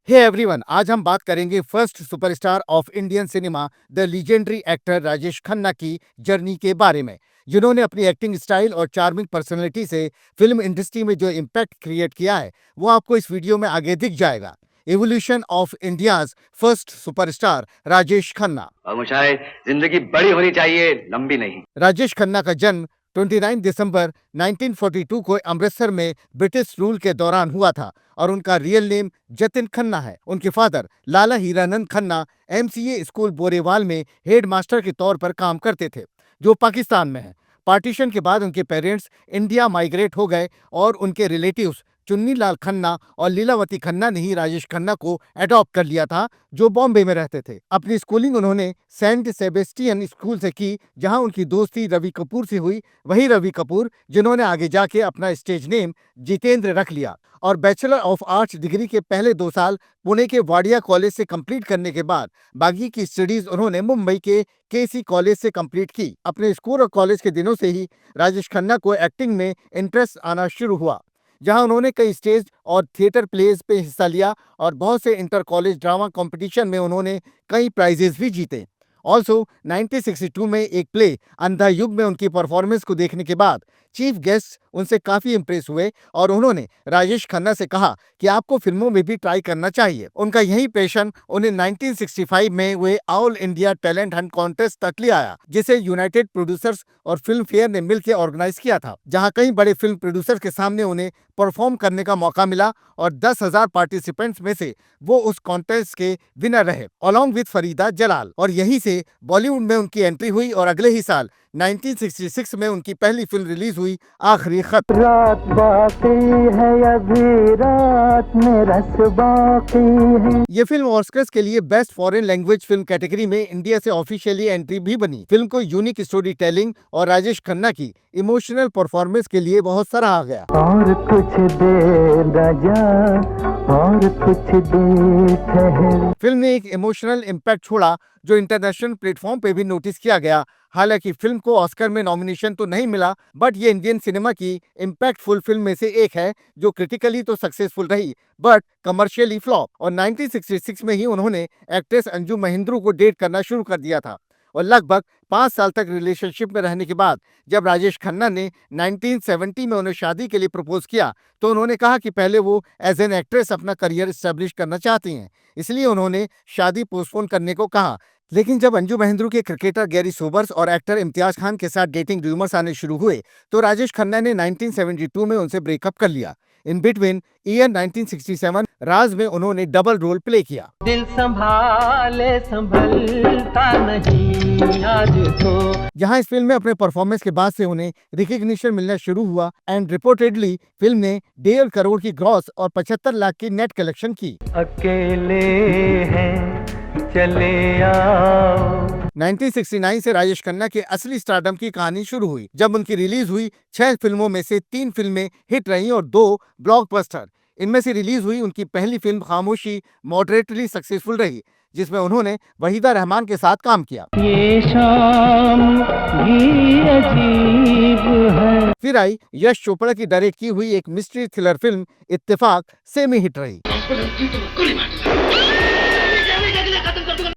Hey everyone, आज हम बात करेंगे first superstar of Indian cinema the legendary actor Rajesh Khanna की जर्नी के बारे में, जिन्होंने अपनी एक्टिंग स्टाइल और चार्मिंग पर्सनैलिटी से फिल्म इंडस्ट्री में जो इम्पैक्ट क्रिएट किया है वो आपको इस वीडियो में आगे दिख जाएगा। Evolution of India's first superstar Rajesh Khanna. और मुझे जिंदगी बड़ी होनी चाहिए, लंबी नहीं। राजेश खन्ना का जन्म 29 दिसंबर 1942 को अमृतसर में ब्रिटिश रूल के दौरान हुआ था और उनका रियल नेम जतिन खन्ना है। उनके फादर लाला हीरानंद खन्ना एमसीए स्कूल बोरेवाल में हेड मास्टर के तौर पर काम करते थे, जो पाकिस्तान में है। पार्टीशन के बाद उनके पेरेंट्स इंडिया माइग्रेट हो गए और उनके रिलेटिव्स चुन्नी लाल खन्ना और लीलावती खन्ना ने ही राजेश खन्ना को अडॉप्ट कर लिया था, जो बॉम्बे में रहते थे। अपनी स्कूलिंग उन्होंने सेंट सेबेस्टियन स्कूल से की, जहां उनकी दोस्ती रवि कपूर से हुई। वही रवि कपूर जिन्होंने आगे जाके अपना स्टेज नेम जितेंद्र रख लिया। और बैचलर ऑफ आर्ट्स डिग्री के पहले 2 साल पुणे के वाडिया कॉलेज से कंप्लीट करने के बाद बाकी की स्टडीज उन्होंने मुंबई के केसी कॉलेज से कंप्लीट की। अपने स्कूल और कॉलेज के दिनों से ही राजेश खन्ना को एक्टिंग में इंटरेस्ट आना शुरू हुआ, जहां उन्होंने कई स्टेज और थिएटर प्लेज पे हिस्सा लिया और बहुत से इंटर कॉलेज ड्रामा कंपटीशन में उन्होंने कई प्राइजेस भी जीते। ऑल्सो 1962 में एक प्ले अंधा युग में उनकी परफॉर्मेंस को देखने के बाद चीफ गेस्ट उनसे काफी इंप्रेस हुए और उन्होंने राजेश खन्ना से कहा कि आपको फिल्मों में भी ट्राई करना चाहिए। उनका यही पैशन उन्हें 1965 में हुए all India talent Hunt contest तक ले आया, जिसे यूनाइटेड प्रोड्यूसर्स और फिल्म फेयर ने मिलकर ऑर्गेनाइज किया था, जहां कई बड़े फिल्म प्रोड्यूसर्स के सामने उन्हें परफॉर्म करने का मौका मिला और 10,000 पार्टिसिपेंट्स में से वो उस कॉन्टेस्ट के विनर रहे, अलॉन्ग विद फरीदा जलाल। और यहीं से बॉलीवुड में उनकी एंट्री हुई और अगले ही साल 1966 में उनकी पहली फिल्म रिलीज हुई, आखिरी खत। रात बाकी है अभी रात में रस बाकी है। ये फिल्म ऑस्कर्स के लिए best foreign language film category में इंडिया से ऑफिशियली एंट्री भी बनी। फिल्म को यूनिक स्टोरी टेलिंग और राजेश खन्ना की इमोशनल परफॉर्मेंस के लिए बहुत सराहा गया। और कुछ देर राजा और कुछ देर ठहर। फिल्म ने एक इमोशनल इम्पैक्ट छोड़ा जो इंटरनेशनल प्लेटफॉर्म पे भी नोटिस किया गया। हालांकि फिल्म को ऑस्कर में नॉमिनेशन तो नहीं मिला, बट ये इंडियन सिनेमा की इम्पैक्टफुल फिल्म में से एक है जो क्रिटिकली तो सक्सेसफुल रही बट कमर्शियली फ्लॉप। और 1966 में ही उन्होंने एक्ट्रेस अंजू महेंद्रू को डेट करना शुरू कर दिया था और लगभग 5 साल तक रिलेशनशिप में रहने के बाद जब राजेश खन्ना ने 1970 में उन्हें शादी के लिए प्रपोज किया तो उन्होंने कहा कि पहले वो एज एन एक्ट्रेस अपना करियर एस्टेब्लिश करना चाहती हैं, इसलिए उन्होंने शादी पोस्टपोन करने को कहा। लेकिन जब अंजू महेंद्रू के क्रिकेटर गैरी सोबर्स और एक्टर इम्तियाज खान के साथ डेटिंग रूमर्स आने शुरू हुए तो राजेश खन्ना ने 1972 में उनसे ब्रेकअप कर लिया। इन बिटवीन ईयर 1967 राज में उन्होंने डबल रोल प्ले किया। दिल संभाले संभलता नहीं आज तो। जहां इस फिल्म में अपने परफॉर्मेंस के बाद से उन्हें रिकग्निशन मिलना शुरू हुआ एंड रिपोर्टेडली फिल्म ने 1.5 करोड़ की ग्रॉस और 75 लाख की नेट कलेक्शन की। अकेले हैं चले आओ। 1969 से राजेश खन्ना के असली स्टारडम की कहानी शुरू हुई, जब उनकी रिलीज हुई 6 फिल्मों में से 3 फिल्में हिट रहीं और 2 ब्लॉकबस्टर। इनमें से रिलीज हुई उनकी पहली फिल्म खामोशी मॉडरेटली सक्सेसफुल रही, जिसमें उन्होंने वहीदा रहमान के साथ काम किया। ये शाम भी अजीब है। फिर आई यश चोपड़ा की डायरेक्ट की हुई एक मिस्ट्री थ्रिलर फिल्म इत्तेफाक, सेमी हिट रही।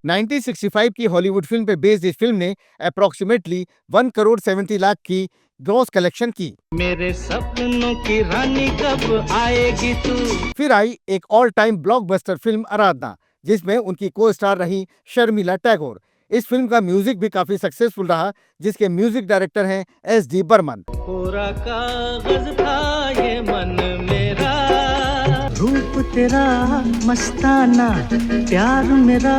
1965 की हॉलीवुड फिल्म पे बेस्ड इस फिल्म ने अप्रोक्सीमेटली 1 करोड़ 70 लाख की ग्रॉस कलेक्शन की। मेरे सपनों की रानी कब आएगी तू। फिर आई एक ऑल टाइम ब्लॉकबस्टर फिल्म आराधना, जिसमें उनकी को स्टार रही शर्मिला टैगोर। इस फिल्म का म्यूजिक भी काफी सक्सेसफुल रहा, जिसके म्यूजिक डायरेक्टर हैं SD बर्मन। पूरा कागज था ये मन मेरा, रूप तेरा मस्ताना, प्यार मेरा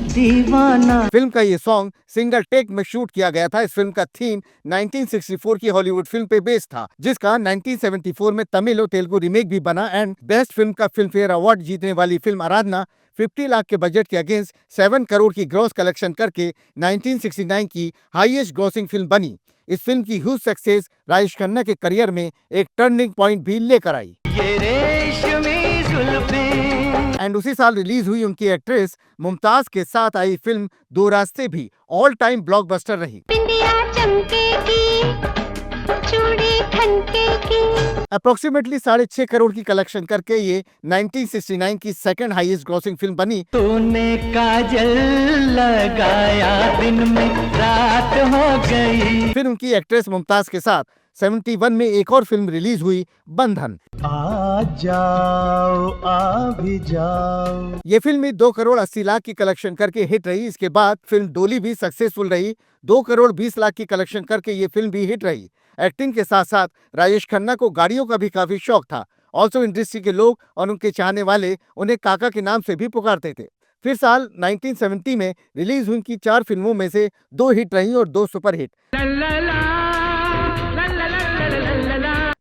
दीवाना। फिल्म का ये सॉन्ग सिंगल टेक में शूट किया गया था। इस फिल्म का थीम 1964 की हॉलीवुड फिल्म पे बेस्ड था, जिसका 1974 में तमिल और तेलुगु रीमेक भी बना एंड बेस्ट फिल्म का फिल्म फेयर अवार्ड जीतने वाली फिल्म आराधना 50 लाख के बजट के अगेंस्ट 7 करोड़ की ग्रॉस कलेक्शन करके 1969 की हाईएस्ट ग्रॉसिंग फिल्म बनी। इस फिल्म की ह्यूज सक्सेस राजेश खन्ना के करियर में एक टर्निंग पॉइंट भी लेकर आई। एंड उसी साल रिलीज हुई उनकी एक्ट्रेस मुमताज के साथ आई फिल्म 2 रास्ते भी ऑल टाइम ब्लॉकबस्टर रही। बिंदिया चमकेगी, चूड़ी खनकेगी। अप्रोक्सीमेटली 6.5 करोड़ की कलेक्शन करके ये 1969 की सेकंड हाईएस्ट ग्रॉसिंग फिल्म बनी। तूने काजल लगाया दिन में रात हो गई। फिर उनकी एक्ट्रेस मुमताज के साथ 71 में एक और फिल्म रिलीज हुई, बंधन। आ जाओ आ भी जाओ। ये फिल्म भी 2 करोड़ 80 लाख की कलेक्शन करके हिट रही। इसके बाद फिल्म डोली भी सक्सेसफुल रही, 2 करोड़ 20 लाख की कलेक्शन करके ये फिल्म भी हिट रही। एक्टिंग के साथ साथ राजेश खन्ना को गाड़ियों का भी काफी शौक था। ऑल्सो इंडस्ट्री के लोग और उनके चाहने वाले उन्हें काका के नाम से भी पुकारते थे। फिर साल 1970 में रिलीज हुई उनकी 4 फिल्मों में से 2 हिट रही और 2 सुपर हिट।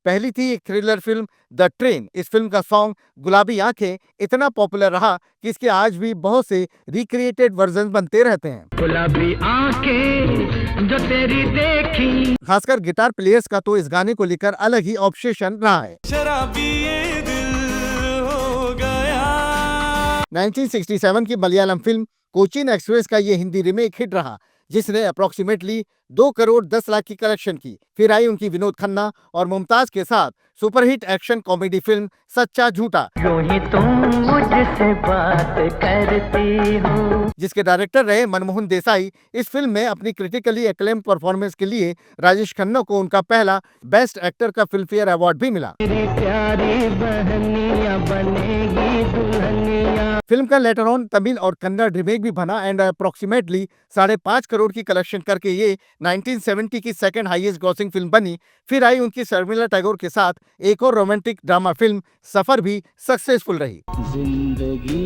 पहली थी एक थ्रिलर फिल्म द ट्रेन। इस फिल्म का सॉन्ग गुलाबी आंखें इतना पॉपुलर रहा कि इसके आज भी बहुत से रिक्रिएटेड वर्जन बनते रहते हैं। गुलाबी आंखें जो तेरी देखी। खासकर गिटार प्लेयर्स का तो इस गाने को लेकर अलग ही ऑब्सेशन रहा है। शराबी ये दिल हो गया। 1967 की मलयालम फिल्म कोचीन एक्सप्रेस का ये हिंदी रीमेक हिट रहा, जिसने अप्रोक्सीमेटली 2 करोड़ 10 लाख की कलेक्शन की। फिर आई उनकी विनोद खन्ना और मुमताज के साथ सुपरहिट एक्शन कॉमेडी फिल्म सच्चा झूठा, यूं ही तुम मुझसे बात करती हो, जिसके डायरेक्टर रहे मनमोहन देसाई। इस फिल्म में अपनी क्रिटिकली एक्लेम परफॉर्मेंस के लिए राजेश खन्ना को उनका पहला बेस्ट एक्टर का फिल्म फेयर अवार्ड भी मिला। तेरी प्यारी बहनिया बनेगी दुल्हनिया। फिल्म का लेटर ऑन तमिल और कन्नड़ रीमेक भी बना एंड अप्रोक्सीमेटली 5.5 करोड़ की कलेक्शन करके ये 1970 की सेकंड हाईएस्ट ग्रॉसिंग फिल्म बनी। फिर आई उनकी शर्मिला टैगोर के साथ एक और रोमांटिक ड्रामा फिल्म सफर भी सक्सेसफुल रही। जिंदगी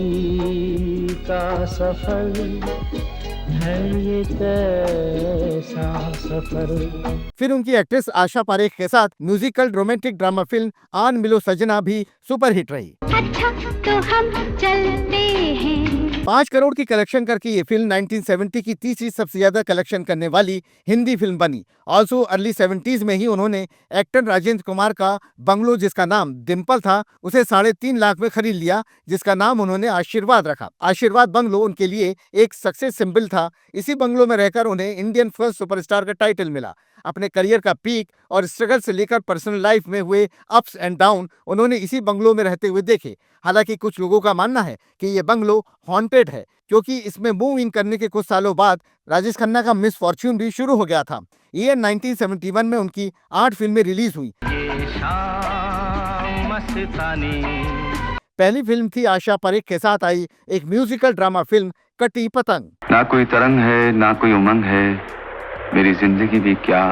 का सफर है ये कैसा सफर। फिर उनकी एक्ट्रेस आशा पारेख के साथ म्यूजिकल रोमांटिक ड्रामा फिल्म आन मिलो सजना भी सुपरहिट रही। अच्छा तो हम चलते हैं। 5 करोड़ की कलेक्शन करके ये फिल्म 1970 की तीसरी सबसे ज्यादा कलेक्शन करने वाली हिंदी फिल्म बनी। ऑल्सो अर्ली 70s में ही उन्होंने एक्टर राजेंद्र कुमार का बंगलो, जिसका नाम डिम्पल था, उसे 3.5 लाख में खरीद लिया, जिसका नाम उन्होंने आशीर्वाद रखा। आशीर्वाद बंगलो उनके लिए एक सक्सेस सिंबल था। इसी बंगलो में रहकर उन्हें इंडियन फर्स्ट सुपरस्टार का टाइटल मिला। अपने करियर का पीक और स्ट्रगल से लेकर पर्सनल लाइफ में हुए अप्स एंड डाउन उन्होंने इसी बंगलो में रहते हुए देखे। हालांकि कुछ लोगों का मानना है कि ये बंगलो हॉन्टेड है, क्योंकि इसमें मूव इन करने के कुछ सालों बाद राजेश खन्ना का मिस फॉर्च्यून भी शुरू हो गया था। ईयर 1971 में उनकी 8 फिल्में रिलीज हुई। पहली फिल्म थी आशा पारेख के साथ आई एक म्यूजिकल ड्रामा फिल्म कटी पतंग। ना कोई तरंग है ना कोई उमंग है, मेरी जिंदगी भी क्या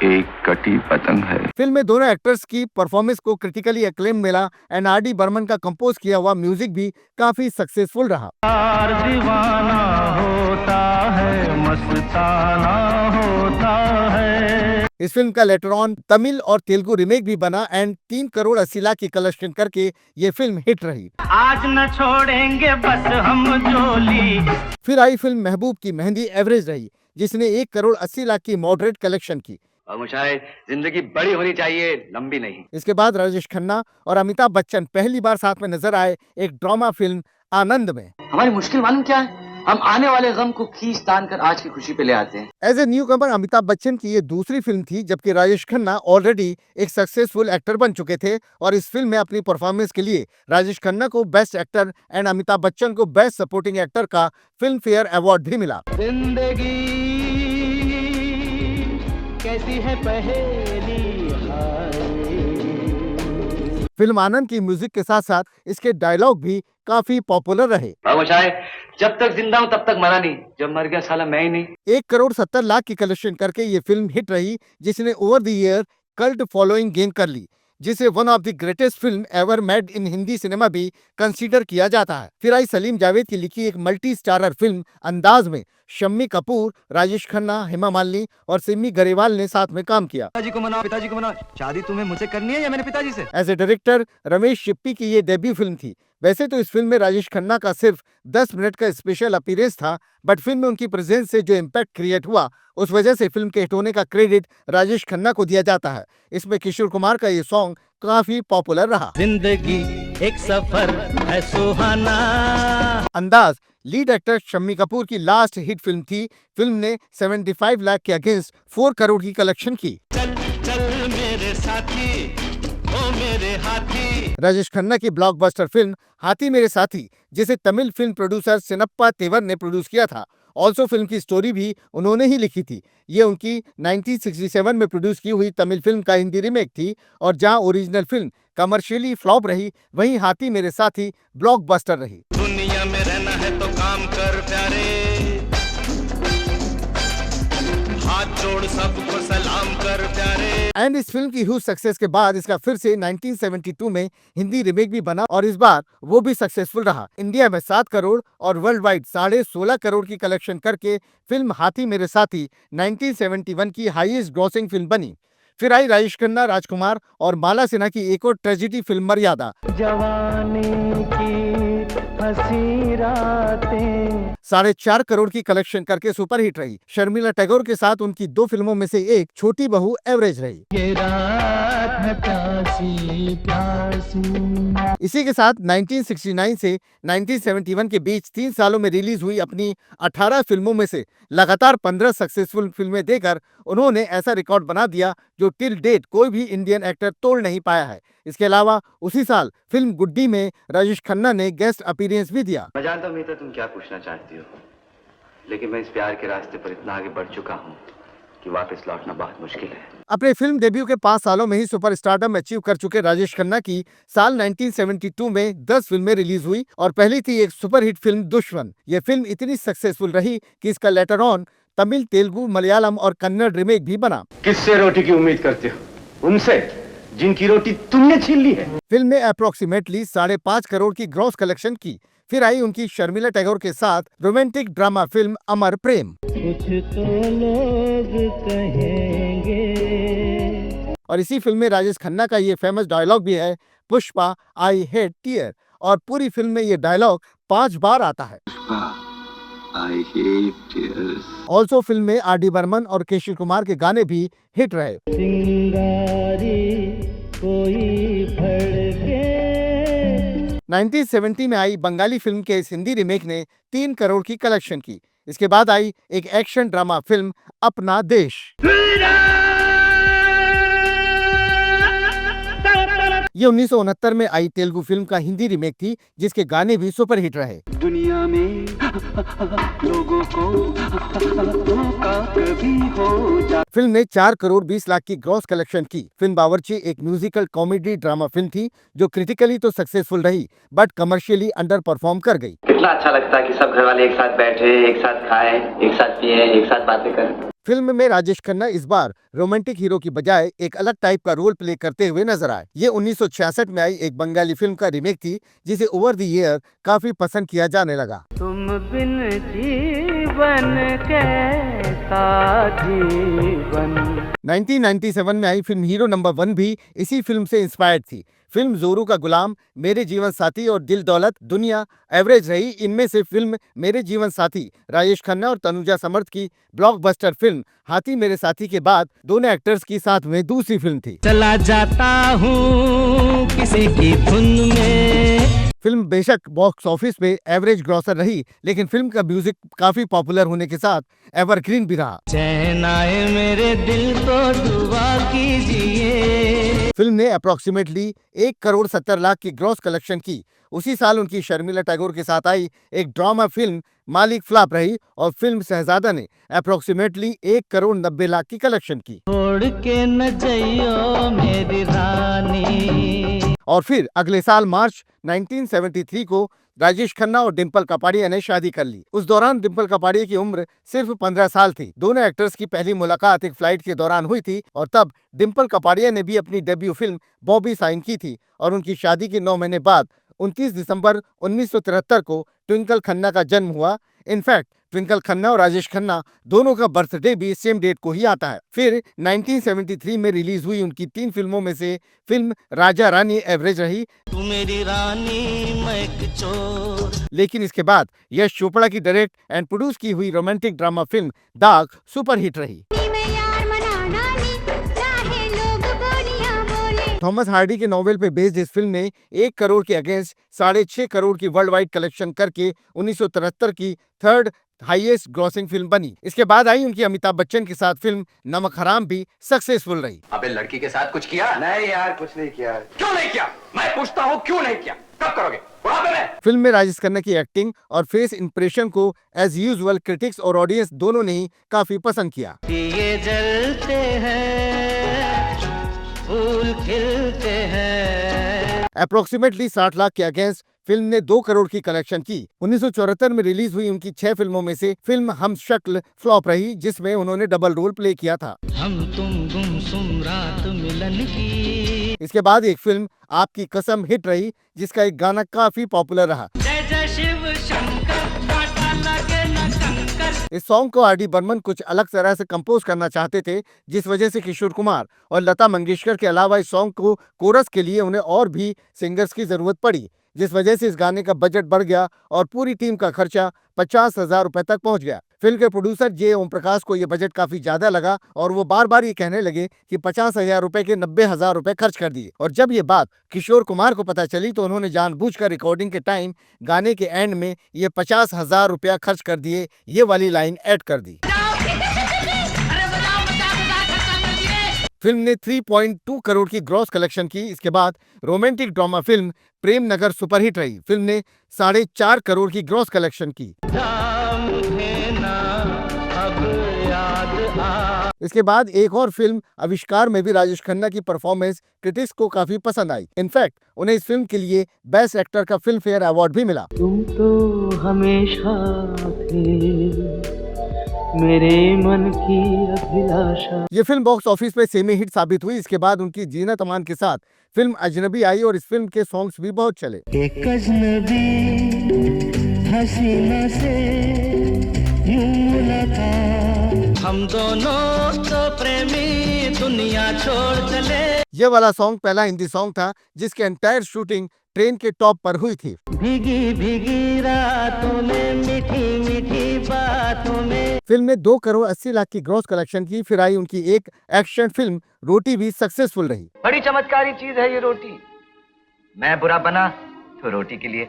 एक कटी पतंग है। फिल्म में दोनों एक्टर्स की परफॉर्मेंस को क्रिटिकली एक्लेम मिला एंड आर.डी. बर्मन का कंपोज किया हुआ म्यूजिक भी काफी सक्सेसफुल रहा। दीवाना होता है मस्ताना होता है। इस फिल्म का लेटर ऑन तमिल और तेलुगु रीमेक भी बना एंड 3 करोड़ 80 लाख की कलेक्शन करके ये फिल्म हिट रही। आज न छोड़ेंगे बस हम जोली। फिर आई फिल्म महबूब की मेहंदी एवरेज रही, जिसने 1 करोड़ 80 लाख की मॉडरेट कलेक्शन की। और मुझे जिंदगी बड़ी होनी चाहिए, लंबी नहीं। इसके बाद राजेश खन्ना और अमिताभ बच्चन पहली बार साथ में नजर आए एक ड्रामा फिल्म आनंद में। हमारी मुश्किल मालूम क्या है? हम आने वाले गम को खींच तान कर आज की खुशी पे ले आते हैं। एज ए न्यू कमर अमिताभ बच्चन की ये दूसरी फिल्म थी, जबकि राजेश खन्ना ऑलरेडी एक सक्सेसफुल एक्टर बन चुके थे और इस फिल्म में अपनी परफॉर्मेंस के लिए राजेश खन्ना को best actor and Amitabh Bachchan को बेस्ट सपोर्टिंग एक्टर का फिल्म फेयर अवार्ड भी मिला। जिंदगी कैसी है पहेली हाय। फिल्म आनंद की म्यूजिक के साथ साथ इसके डायलॉग भी काफी पॉपुलर रहे। और मुझे जब तक जिंदा हूं तब तक मरा नहीं, जब मर गया साला मैं ही नहीं। 1 करोड़ 70 लाख की कलेक्शन करके ये फिल्म हिट रही, जिसने over the year cult following gain कर ली, जिसे one of the greatest film ever made in Hindi cinema भी कंसीडर किया जाता है। फिर आई सलीम जावेद की लिखी एक मल्टी स्टारर फिल्म अंदाज में शम्मी कपूर, राजेश खन्ना, हेमा मालिनी और सिमी गरेवाल ने साथ में काम किया। पिताजी को मनाओ, शादी तुम्हें मुझसे करनी है या मेरे पिताजी से? एज ए डायरेक्टर रमेश शिप्पी की ये डेब्यू फिल्म थी। वैसे तो इस फिल्म में राजेश खन्ना का सिर्फ 10 मिनट का स्पेशल अपीयरेंस था, बट फिल्म में उनकी प्रेजेंस से जो इम्पैक्ट क्रिएट हुआ, उस वजह से फिल्म के हिट होने का क्रेडिट राजेश खन्ना को दिया जाता है। इसमें किशोर कुमार का ये सॉन्ग काफी पॉपुलर रहा। जिंदगी एक सफर है सुहाना। अंदाज लीड एक्टर शम्मी कपूर की लास्ट हिट फिल्म थी। फिल्म ने 75 लाख के अगेंस्ट 4 करोड़ की कलेक्शन की। चल चल मेरे साथी राजेश खन्ना की ब्लॉकबस्टर फिल्म हाथी मेरे साथी, जिसे तमिल फिल्म प्रोड्यूसर सिनप्पा तेवर ने प्रोड्यूस किया था, ऑल्सो फिल्म की स्टोरी भी उन्होंने ही लिखी थी। ये उनकी 1967 में प्रोड्यूस की हुई तमिल फिल्म का हिंदी रीमेक थी, और जहां ओरिजिनल फिल्म कमर्शियली फ्लॉप रही, वहीं हाथी मेरे साथी ब्लॉकबस्टर रही। दुनिया में रहना है तो काम कर प्यारे, हाथ जोड़ सबको सलाम कर प्यारे। एंड इस फिल्म की ह्यूज सक्सेस के बाद इसका फिर से 1972 में हिंदी रीमेक भी बना, और इस बार वो भी सक्सेसफुल रहा। इंडिया में 7 करोड़ और वर्ल्ड वाइड 16.5 करोड़ की कलेक्शन करके फिल्म हाथी मेरे साथी 1971 की हाईएस्ट ग्रॉसिंग फिल्म बनी। फिर आई राजेश खन्ना, राजकुमार और माला सिन्हा की एक और ट्रेजेडी फिल्म मर्यादा। जवानी की हंसी रातें 4.5 करोड़ की कलेक्शन करके सुपरहिट रही। शर्मिला टैगोर के साथ उनकी 2 फिल्मों में से एक छोटी बहू एवरेज रही। ये रात है प्यासी प्यासी। इसी के साथ 1969 से 1971 के बीच 3 सालों में रिलीज हुई अपनी 18 फिल्मों में से लगातार 15 सक्सेसफुल फिल्में देकर उन्होंने ऐसा रिकॉर्ड बना दिया जो टिल डेट कोई भी इंडियन एक्टर तोड़ नहीं पाया है। इसके अलावा उसी साल फिल्म गुड्डी में राजेश खन्ना ने गेस्ट अपीयरेंस भी दिया। मैं जानता हूँ मीता तुम क्या पूछना चाहती हो, लेकिन मैं इस प्यार के रास्ते पर इतना आगे बढ़ चुका हूँ कि वापस लौटना बहुत मुश्किल है। अपने फिल्म डेब्यू के 5 सालों में ही सुपरस्टारडम अचीव कर चुके राजेश खन्ना की साल 1972 में 10 फिल्में रिलीज हुई, और पहली थी एक सुपरहिट फिल्म दुश्मन। ये फिल्म इतनी सक्सेसफुल रही कि इसका लेटर ऑन तमिल, तेलुगु, मलयालम और कन्नड़ रीमेक भी बना। किससे रोटी की उम्मीद करते हो? उनसे जिनकी रोटी तुमने छीन ली है। फिल्म ने अप्रोक्सीमेटली 5.5 करोड़ की ग्रॉस कलेक्शन की। फिर आई उनकी शर्मिला टैगोर के साथ रोमांटिक ड्रामा फिल्म अमर प्रेम। कुछ तो लोग कहेंगे। और इसी फिल्म में राजेश खन्ना का ये फेमस डायलॉग भी है, पुष्पा आई हेट टीयर, और पूरी फिल्म में ये डायलॉग 5 बार आता है। I hate tears. Also film में आर.डी. बर्मन और केशव कुमार के गाने भी हिट रहे। सिंगारी कोई भड़के। 1970 में आई बंगाली फिल्म के इस हिंदी रीमेक ने 3 करोड़ की कलेक्शन की। इसके बाद आई एक एक्शन ड्रामा फिल्म अपना देश। ये 1969 में आई तेलुगु फिल्म का हिंदी रीमेक थी, जिसके गाने भी सुपरहिट रहे। दुनिया में लोगों को धोखा कभी हो जा। फिल्म ने 4 करोड़ 20 लाख की ग्रॉस कलेक्शन की। फिल्म बावर्ची एक म्यूजिकल कॉमेडी ड्रामा फिल्म थी जो क्रिटिकली तो सक्सेसफुल रही, बट कमर्शियली अंडर परफॉर्म कर गई। कितना अच्छा लगता है कि सब घर वाले एक साथ बैठे, एक साथ खाएं, एक साथ पिए, एक साथ बातें करें। फिल्म में राजेश खन्ना इस बार रोमांटिक हीरो की बजाय एक अलग टाइप का रोल प्ले करते हुए नजर आए। ये 1966 में आई एक बंगाली फिल्म का रीमेक थी, जिसे ओवर द ईयर काफी पसंद किया जाने लगा। तुम बिन जीवन कैसा जीवन। 1997 में आई फिल्म हीरो नंबर 1 भी इसी फिल्म से इंस्पायर्ड थी। फिल्म जोरू का गुलाम, मेरे जीवन साथी और दिल दौलत दुनिया एवरेज रही। इनमें से फिल्म मेरे जीवन साथी राजेश खन्ना और तनुजा समर्थ की ब्लॉकबस्टर फिल्म हाथी मेरे साथी के बाद दोनों एक्टर्स की साथ में दूसरी फिल्म थी। चला जाता हूँ किसी की धुन में। फिल्म बेशक बॉक्स ऑफिस पे एवरेज ग्रॉसर रही, लेकिन फिल्म का म्यूजिक काफी पॉपुलर होने के साथ एवरग्रीन भी रहा। चैन आए मेरे दिल को दुआ कीजिए। फिल्म ने अप्रोक्सीमेटली 1 करोड़ 70 लाख की ग्रॉस कलेक्शन की। उसी साल उनकी शर्मिला टैगोर के साथ आई एक ड्रामा फिल्म मालिक फ्लॉप रही, और फिल्म शहजादा ने अप्रोक्सीमेटली 1 करोड़ 90 लाख की कलेक्शन की। छोड़ के न जाइयो मेरी रानी। और फिर अगले साल मार्च 1973 को राजेश खन्ना और डिम्पल कपाड़िया ने शादी कर ली। उस दौरान डिम्पल कपाड़िया की उम्र सिर्फ 15 साल थी। दोनों एक्टर्स की पहली मुलाकात एक फ्लाइट के दौरान हुई थी, और तब डिम्पल कपाड़िया ने भी अपनी डेब्यू फिल्म बॉबी साइन की थी, और उनकी शादी के 9 महीने बाद 29 दिसंबर 1973 को ट्विंकल खन्ना का जन्म हुआ। इनफैक्ट ट्विंकल खन्ना और राजेश खन्ना दोनों का बर्थडे भी सेम डेट को ही आता है। फिर 1973 में रिलीज हुई उनकी 3 फिल्मों में से फिल्म राजा रानी एवरेज रही। तू मेरी रानी मैं एक चोर। लेकिन इसके बाद यश चोपड़ा की डायरेक्ट एंड प्रोड्यूस की हुई रोमांटिक ड्रामा फिल्म दाग सुपरहिट रही। थॉमस हार्डी के नॉवेल पे बेस्ड इस फिल्म ने 1 करोड़ के अगेंस्ट 6.5 करोड़ की वर्ल्ड वाइड कलेक्शन करके 1973 की 3rd हाईएस्ट ग्रॉसिंग फिल्म बनी। इसके बाद आई उनकी अमिताभ बच्चन के साथ फिल्म नमक हराम भी सक्सेसफुल रही। अबे लड़की के साथ कुछ किया? नहीं यार, कुछ नहीं किया। क्यों नहीं किया? मैं पूछता हूँ क्यों नहीं किया? कब करोगे? बुढ़ापे में? फिल्म में राजेश खन्ना की एक्टिंग और फेस इंप्रेशन को एज यूजुअल क्रिटिक्स और ऑडियंस दोनों ने ही काफी पसंद किया। ये जलते हैं, फूल खिलते हैं। अप्रोक्सीमेटली 60 लाख के अगेंस्ट फिल्म ने 2 करोड़ की कलेक्शन की। 1974 में रिलीज हुई उनकी 6 फिल्मों में से फिल्म हम शक्ल फ्लॉप रही, जिसमें उन्होंने डबल रोल प्ले किया था। हम तुम गुमसुम रात मिलन की। इसके बाद एक फिल्म आपकी कसम हिट रही, जिसका एक गाना काफी पॉपुलर रहा। जय जय शिव शंकर, कांटा लगे न कंकर। इस सॉन्ग को आर.डी. बर्मन कुछ अलग तरह से कंपोज करना चाहते थे, जिस वजह से किशोर कुमार और लता मंगेशकर के अलावा इस सॉन्ग को कोरस के लिए उन्हें और भी सिंगर्स की जरूरत पड़ी, जिस वजह से इस गाने का बजट बढ़ गया और पूरी टीम का खर्चा 50,000 रुपए तक पहुंच गया। फिल्म के प्रोड्यूसर जे ओम प्रकाश को यह बजट काफी ज्यादा लगा और वो बार बार ये कहने लगे कि 50,000 रुपए के 90,000 रुपए खर्च कर दिए। और जब ये बात किशोर कुमार को पता चली तो उन्होंने जानबूझकर रिकॉर्डिंग के टाइम गाने के एंड में ये 50,000 रुपया खर्च कर दिए, ये वाली लाइन ऐड कर दी। फिल्म ने 3.2 करोड़ की ग्रॉस कलेक्शन की। इसके बाद romantic drama film Prem Nagar superhit रही। फिल्म ने 4.5 करोड़ की ग्रॉस कलेक्शन की। इसके बाद एक और फिल्म आविष्कार में भी राजेश खन्ना की परफॉर्मेंस क्रिटिक्स को काफी पसंद आई। इनफैक्ट उन्हें इस फिल्म के लिए बेस्ट एक्टर का फिल्म फेयर अवार्ड भी मिला। तुम तो हमेशा थे मेरे मन की अभिलाषा। ये फिल्म बॉक्स ऑफिस पे सेमी हिट साबित हुई। इसके बाद उनकी जीनत अमान के साथ फिल्म अजनबी आई और इस फिल्म के सॉन्ग्स भी बहुत चले। एक अजनबी हसीना से यूं मुलाकात, हम दोनों तो प्रेमी दुनिया छोड़ चले। ये वाला सॉन्ग पहला हिंदी सॉन्ग था जिसके एंटायर शूटिंग ट्रेन के टॉप पर हुई थी। भीगी भीगी रातों में, मीठी मीठी बातों में। फिल्म ने 2 करोड़ 80 लाख की ग्रॉस कलेक्शन की। फिर आई उनकी एक एक्शन फिल्म रोटी भी सक्सेसफुल रही। बड़ी चमत्कारी चीज है ये रोटी। मैं बुरा बना तो रोटी के लिए,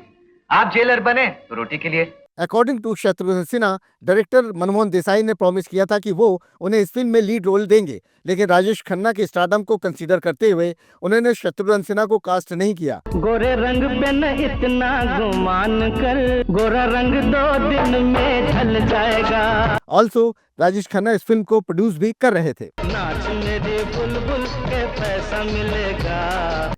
आप जेलर बने तो रोटी के लिए। According to Shatrughan Sinha, director Manmohan Desai ने प्रॉमिस किया था कि वो उन्हें इस फिल्म में लीड रोल देंगे, लेकिन राजेश खन्ना के स्टारडम को कंसीडर करते हुए उन्होंने शत्रुघ्न सिन्हा को कास्ट नहीं किया। गोरे रंग पे न इतना गुमान कर, गोरा रंग 2 दिन में ढल जाएगा। ऑल्सो राजेश खन्ना इस फिल्म को प्रोड्यूस भी कर रहे थे। नाच मेरे बुलबुल के पैसा मिलेगा।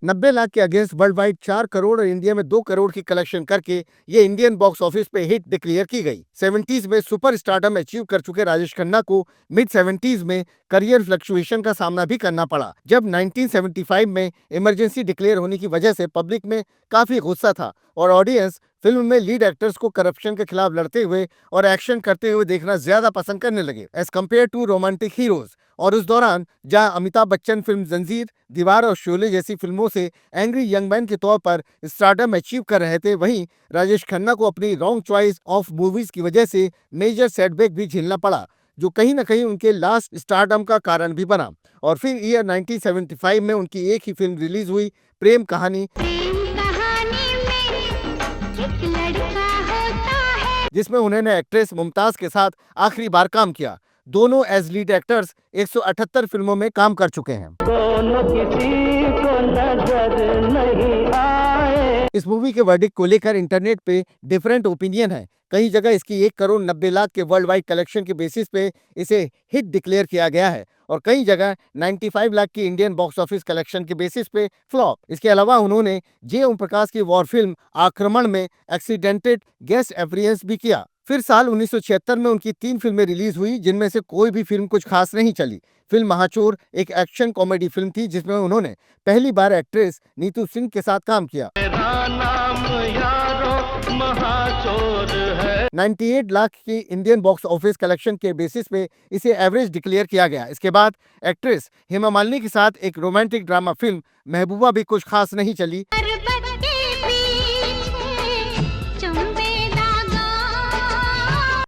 90 लाख के अगेंस्ट वर्ल्ड वाइड 4 करोड़ और इंडिया में 2 करोड़ की कलेक्शन करके ये इंडियन बॉक्स ऑफिस पे हिट डिक्लेयर की गई। 70s में सुपर स्टारडम अचीव कर चुके राजेश खन्ना को मिड 70s में करियर फ्लक्चुएशन का सामना भी करना पड़ा, जब 1975 में इमरजेंसी डिक्लेयर होने की वजह से पब्लिक में काफी गुस्सा था और ऑडियंस फिल्म में लीड एक्टर्स को करप्शन के खिलाफ लड़ते हुए और एक्शन करते हुए देखना ज्यादा पसंद करने लगे as compare to romantic heroes. और उस दौरान जहां अमिताभ बच्चन फिल्म जंजीर, दीवार और शोले जैसी फिल्मों से एंग्री यंग मैन के तौर पर स्टारडम अचीव कर रहे थे, वहीं राजेश खन्ना को अपनी रॉन्ग चॉइस ऑफ मूवीज की वजह से मेजर सेटबैक भी झेलना पड़ा, जो कहीं न कहीं उनके लास्ट स्टारडम का कारण भी बना। और फिर ईयर 1975 में उनकी एक ही फिल्म रिलीज हुई, प्रेम कहानी, जिसमें उन्होंने एक्ट्रेस मुमताज के साथ आखिरी बार काम किया। दोनों एज लीड एक्टर्स 178 फिल्मों में काम कर चुके हैं। दोनों किसी को नजर नहीं आए। इस मूवी के वर्डिक्ट को लेकर इंटरनेट पे डिफरेंट ओपिनियन है। कई जगह इसकी 1 करोड़ 90 लाख के वर्ल्ड वाइड कलेक्शन के बेसिस पे इसे हिट डिक्लेयर किया गया है और कई जगह 95 लाख की इंडियन बॉक्स ऑफिस कलेक्शन के बेसिस पे फ्लॉप। इसके अलावा उन्होंने जे ओम प्रकाश की वॉर फिल्म आक्रमण में एक्सीडेंटेड गेस्ट अपीयरेंस भी किया। फिर साल 1976 में उनकी 3 फिल्में रिलीज हुई, जिनमें से कोई भी फिल्म कुछ खास नहीं चली। फिल्म महाचोर एक एक्शन कॉमेडी फिल्म थी, जिसमें उन्होंने पहली बार एक्ट्रेस नीतू सिंह के साथ काम किया। 98 लाख की इंडियन बॉक्स ऑफिस कलेक्शन के बेसिस पे इसे एवरेज डिक्लेयर किया गया। इसके बाद एक्ट्रेस हेमा मालिनी के साथ एक रोमांटिक ड्रामा फिल्म महबूबा भी कुछ खास नहीं चली।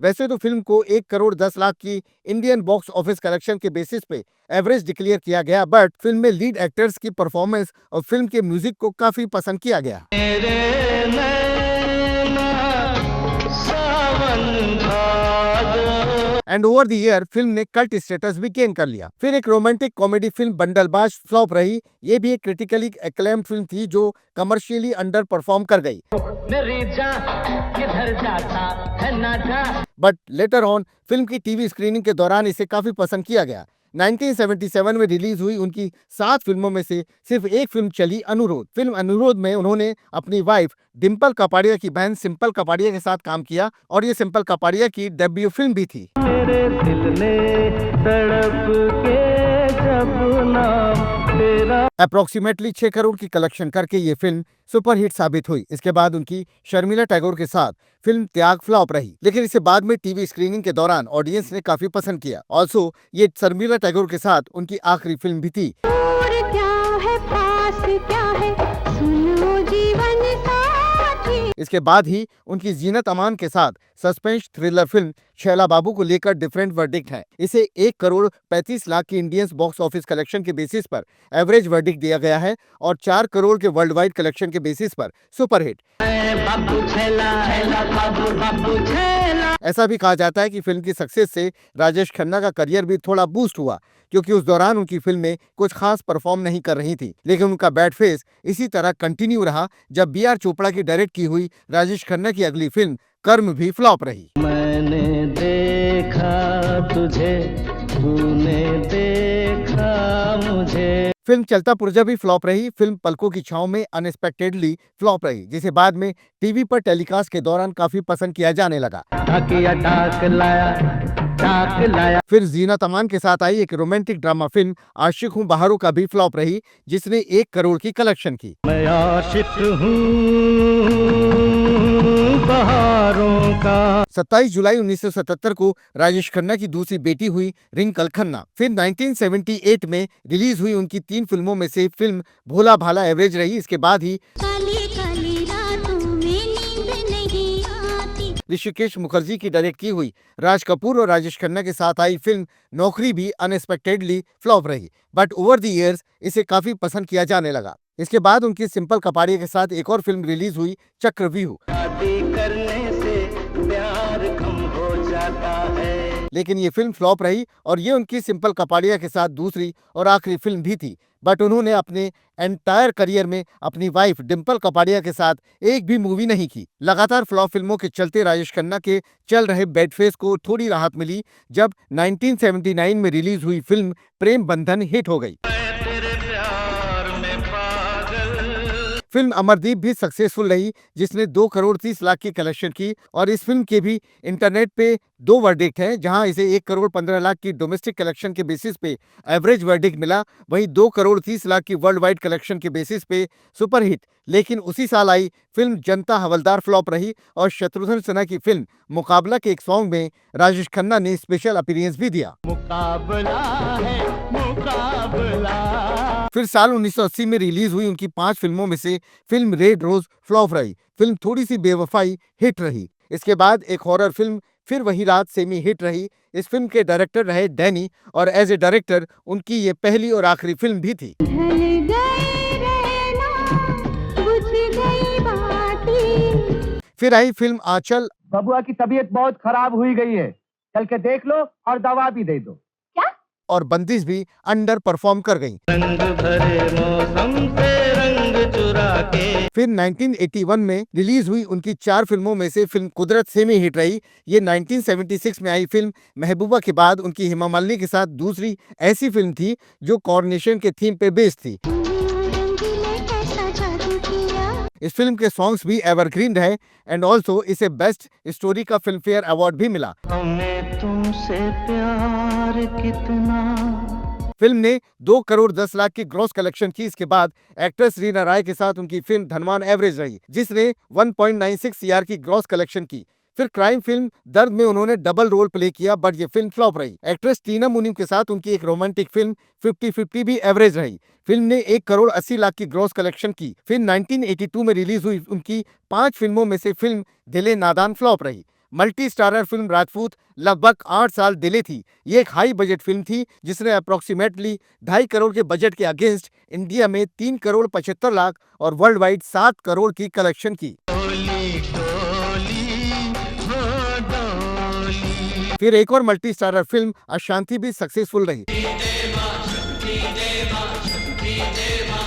वैसे तो फिल्म को 1 करोड़ 10 लाख की इंडियन बॉक्स ऑफिस कलेक्शन के बेसिस पे एवरेज डिक्लेयर किया गया, बट फिल्म में लीड एक्टर्स की परफॉर्मेंस और फिल्म के म्यूजिक को काफी पसंद किया गया। And over the year film ने कल्ट स्टेटस भी गेन कर लिया। फिर एक रोमांटिक कॉमेडी फिल्म बंडलबाज फ्लॉप रही। ये भी एक क्रिटिकली एक्लेम्ड फिल्म थी जो कमर्शियली अंडर परफॉर्म कर गई। मेरी जान किधर जाता है ना जा। बट लेटर ऑन फिल्म की टीवी स्क्रीनिंग के दौरान इसे काफी पसंद किया गया। 1977 में रिलीज हुई उनकी 7 फिल्मों में से सिर्फ एक फिल्म चली, अनुरोध। फिल्म अनुरोध में उन्होंने अपनी वाइफ डिम्पल कपाड़िया की बहन सिंपल कपाड़िया के साथ काम किया और ये सिंपल कपाड़िया की डेब्यू फिल्म भी थी। मेरे दिल ने तड़प के जब नाम तेरा। अप्रोक्सीमेटली 6 करोड़ की कलेक्शन करके ये फिल्म सुपरहिट साबित हुई। इसके बाद उनकी शर्मिला टैगोर के साथ फिल्म त्याग फ्लॉप रही, लेकिन इसे बाद में टीवी स्क्रीनिंग के दौरान ऑडियंस ने काफी पसंद किया। ऑल्सो ये शर्मिला टैगोर के साथ उनकी आखिरी फिल्म भी थी। दूर क्या है पास क्या है सुनो जीवन साथी। इसके बाद ही उनकी जीनत अमान के साथ सस्पेंस थ्रिलर फिल्म शैला बाबू को लेकर डिफरेंट वर्डिक्ट है। इसे 1 करोड़ 35 लाख की इंडियन बॉक्स ऑफिस कलेक्शन के बेसिस पर एवरेज वर्डिक्ट दिया गया है और 4 करोड़ के वर्ल्ड वाइड कलेक्शन के बेसिस पर सुपरहिट। बाबू छेला छेला बाबू बाबू छेला। ऐसा भी कहा जाता है कि फिल्म की सक्सेस से राजेश खन्ना का करियर भी थोड़ा बूस्ट हुआ, क्योंकि उस दौरान उनकी फिल्में कुछ खास परफॉर्म नहीं कर रही थी। लेकिन उनका बैड फेस इसी तरह कंटिन्यू रहा जब बी.आर. चोपड़ा की डायरेक्ट की हुई राजेश खन्ना की अगली फिल्म कर्म भी फ्लॉप रही। मैंने देखा तुझे तूने देखा मुझे। फिल्म चलता पुर्जा भी फ्लॉप रही। फिल्म पलकों की छांव में अनएक्सपेक्टेडली फ्लॉप रही, जिसे बाद में टीवी पर टेलीकास्ट के दौरान काफी पसंद किया जाने लगा। फिर जीनत अमान के साथ आई एक रोमांटिक ड्रामा फिल्म आशिक हूँ बहारों का भी फ्लॉप रही, जिसने 1 करोड़ की कलेक्शन की। मैं आशिक हूँ बहारों का। 27 जुलाई 1977 को राजेश खन्ना की दूसरी बेटी हुई रिंकल खन्ना। फिर 1978 में रिलीज हुई उनकी 3 फिल्मों में से फिल्म भोला भाला एवरेज रही। इसके बाद ही काली काली रातों में नींद नहीं आती। ऋषिकेश मुखर्जी की डायरेक्ट की हुई राज कपूर और राजेश खन्ना के साथ आई फिल्म नौकरी भी अनएक्सपेक्टेडली फ्लॉप रही, बट ओवर द इयर्स इसे काफी पसंद किया जाने लगा। इसके बाद उनकी सिंपल कपाड़िया के साथ एक और फिल्म रिलीज हुई चक्रव्यूह। शादी करने से प्यार कम हो जाता है। लेकिन ये फिल्म फ्लॉप रही और ये उनकी सिंपल कपाड़िया के साथ दूसरी और आखिरी फिल्म भी थी। बट उन्होंने अपने एंटायर करियर में अपनी वाइफ डिम्पल कपाड़िया के साथ एक भी मूवी नहीं की। लगातार फ्लॉप फिल्मों के चलते राजेश खन्ना के चल रहे बैड फेस को थोड़ी राहत मिली जब 1979 में रिलीज हुई फिल्म प्रेम बंधन हिट हो गई। फिल्म अमरदीप भी सक्सेसफुल रही, जिसने 2 करोड़ 30 लाख की कलेक्शन की और इस फिल्म के भी इंटरनेट पे 2 वर्डिक्ट हैं, जहां इसे 1 करोड़ 15 लाख की डोमेस्टिक कलेक्शन के बेसिस पे एवरेज वर्डिक्ट मिला, वहीं 2 करोड़ 30 लाख की वर्ल्ड वाइड कलेक्शन के बेसिस पे सुपरहिट। लेकिन उसी साल आई फिल्म जनता हवलदार फ्लॉप रही और शत्रुघ्न सिन्हा की फिल्म मुकाबला के एक सॉन्ग में राजेश खन्ना ने स्पेशल अपीयरेंस भी दिया। मुकाबला है मुकाबला। फिर साल 1980 में रिलीज हुई उनकी 5 फिल्मों में से फिल्म रेड रोज फ्लॉप रही। फिल्म थोड़ी सी बेवफाई हिट रही। इसके बाद एक हॉरर फिल्म फिर वही रात सेमी हिट रही। इस फिल्म के डायरेक्टर रहे डैनी और एज ए डायरेक्टर उनकी ये पहली और आखिरी फिल्म भी थी। फिर आई फिल्म आंचल। बबुआ की तबीयत बहुत खराब हुई गई है, चल के देख लो और दवा भी दे दो। और बंदिश भी अंडर परफॉर्म कर गई। रंग भरे मौसम से रंग चुरा के। फिर 1981 में रिलीज हुई उनकी 4 फिल्मों में से फिल्म कुदरत सेमी हिट रही। ये 1976 में आई फिल्म महबूबा के बाद उनकी हेमा मालिनी के साथ दूसरी ऐसी फिल्म थी जो कॉर्नेशन के थीम पे बेस्ड थी। इस फिल्म के सॉन्ग्स भी एवरग्रीन रहे एंड ऑल्सो इसे बेस्ट स्टोरी का फिल्म फेयर अवार्ड भी मिला। हमें तुमसे प्यार कितना। फिल्म ने 2 करोड़ 10 लाख की ग्रॉस कलेक्शन की। इसके बाद एक्ट्रेस रीना राय के साथ उनकी फिल्म धनवान एवरेज रही, जिसने 1.96 सीआर की ग्रॉस कलेक्शन की। फिर क्राइम फिल्म दर्द में उन्होंने डबल रोल प्ले किया, बट ये फिल्म फ्लॉप रही। एक्ट्रेस टीना मुनीम के साथ उनकी एक रोमांटिक फिल्म 50-50 भी एवरेज रही। फिल्म ने 1 करोड़ 80 लाख की ग्रॉस कलेक्शन की। फिर 1982 में रिलीज हुई उनकी 5 फिल्मों में से फिल्म दिले नादान फ्लॉप रही। मल्टी स्टारर फिल्म राजपूत लगभग 8 साल डिले थी। ये एक हाई बजट फिल्म थी जिसने अप्रोक्सीमेटली 2.5 करोड़ के बजट के अगेंस्ट इंडिया में 3 करोड़ 75 लाख और वर्ल्ड वाइड 7 करोड़ की कलेक्शन की। फिर एक और मल्टी स्टारर फिल्म अशांति भी सक्सेसफुल रही।